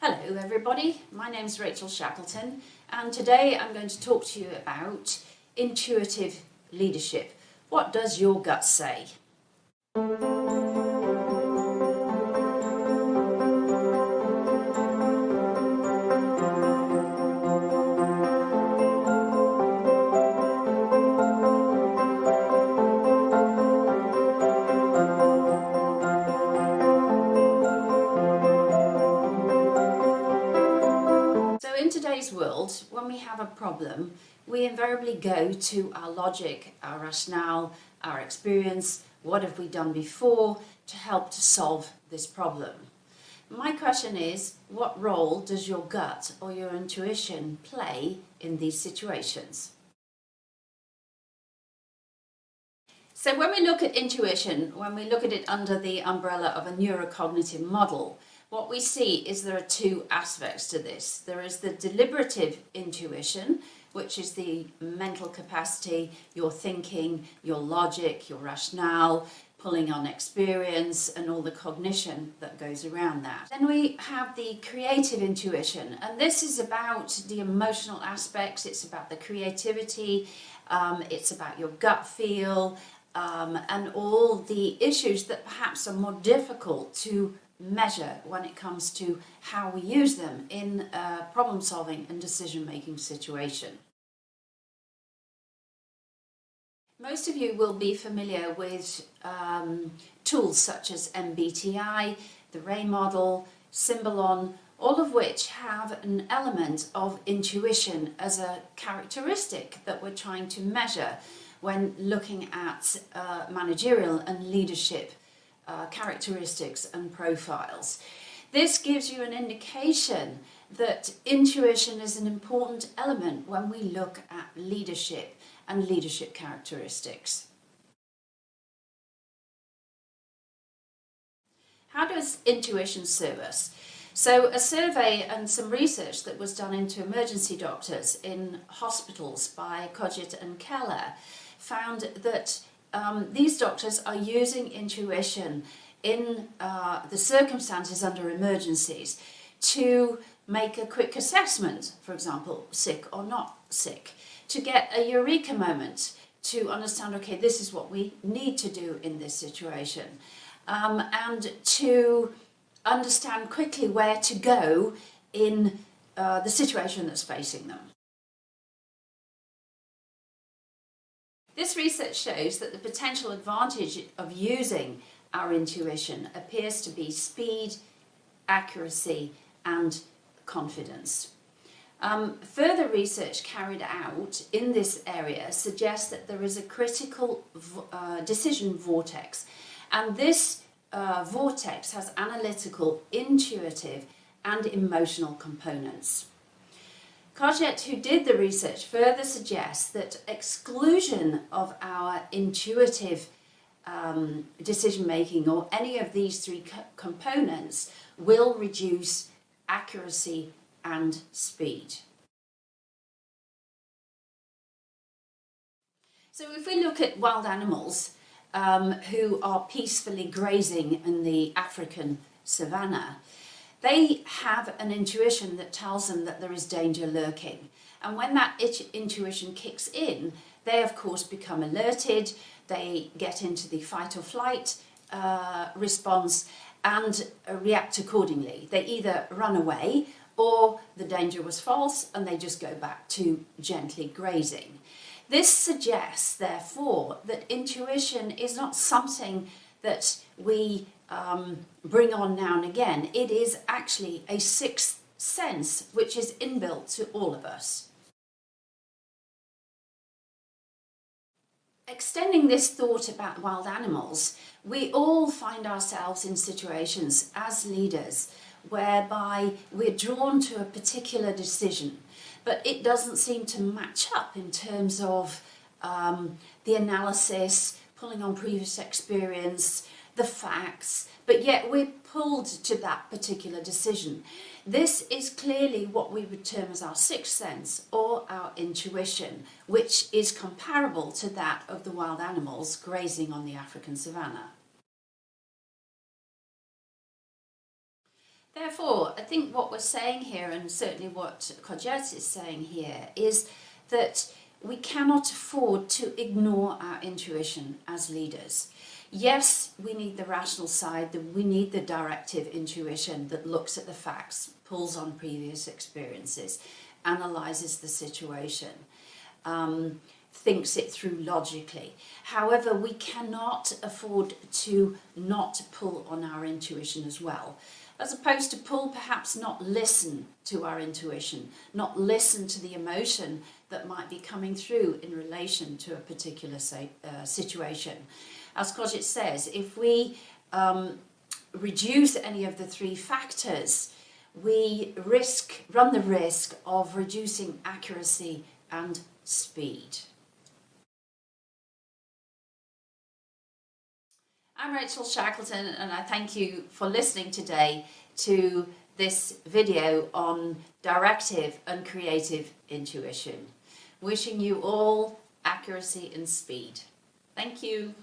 Hello everybody, my name's Rachel Shackleton and today I'm going to talk to you about intuitive leadership. What does your gut say? In today's world, when we have a problem, we invariably go to our logic, our rationale, our experience, what have we done before to help to solve this problem. My question is, what role does your gut or your intuition play in these situations? So when we look at intuition, when we look at it under the umbrella of a neurocognitive model, what we see is there are two aspects to this. There is the deliberative intuition, which is the mental capacity, your thinking, your logic, your rationale, pulling on experience and all the cognition that goes around that. Then we have the creative intuition, and this is about the emotional aspects, it's about the creativity, it's about your gut feel, and all the issues that perhaps are more difficult to measure when it comes to how we use them in a problem-solving and decision-making situation. Most of you will be familiar with tools such as MBTI, the Ray model, Symbolon, all of which have an element of intuition as a characteristic that we're trying to measure when looking at managerial and leadership characteristics and profiles. This gives you an indication that intuition is an important element when we look at leadership and leadership characteristics. How does intuition serve us? So a survey and some research that was done into emergency doctors in hospitals by Cogit and Keller found that these doctors are using intuition in the circumstances under emergencies to make a quick assessment, for example, sick or not sick, to get a eureka moment, to understand, okay, this is what we need to do in this situation, and to understand quickly where to go in the situation that's facing them. This research shows that the potential advantage of using our intuition appears to be speed, accuracy, and confidence. Further research carried out in this area suggests that there is a critical decision vortex, and this vortex has analytical, intuitive, and emotional components. Cogit, who did the research, further suggests that exclusion of our intuitive decision-making or any of these three components will reduce accuracy and speed. So if we look at wild animals who are peacefully grazing in the African savannah, they have an intuition that tells them that there is danger lurking. And when that intuition kicks in, they of course become alerted, they get into the fight or flight response and react accordingly. They either run away or the danger was false and they just go back to gently grazing. This suggests, therefore, that intuition is not something that we bring on now and again. It is actually a sixth sense which is inbuilt to all of us. Extending this thought about wild animals, we all find ourselves in situations as leaders whereby we're drawn to a particular decision, but it doesn't seem to match up in terms of the analysis, pulling on previous experience, the facts, but yet we're pulled to that particular decision. This is clearly what we would term as our sixth sense or our intuition, which is comparable to that of the wild animals grazing on the African savannah. Therefore, I think what we're saying here, and certainly what Coget is saying here, is that we cannot afford to ignore our intuition as leaders. Yes, we need the rational side, we need the directive intuition that looks at the facts, pulls on previous experiences, analyses the situation, thinks it through logically. However, we cannot afford to not pull on our intuition as well. As opposed to pull, perhaps not listen to our intuition, not listen to the emotion that might be coming through in relation to a particular situation. As Coget says, if we reduce any of the three factors, we run the risk of reducing accuracy and speed. I'm Rachel Shackleton, and I thank you for listening today to this video on directive and creative intuition. Wishing you all accuracy and speed. Thank you.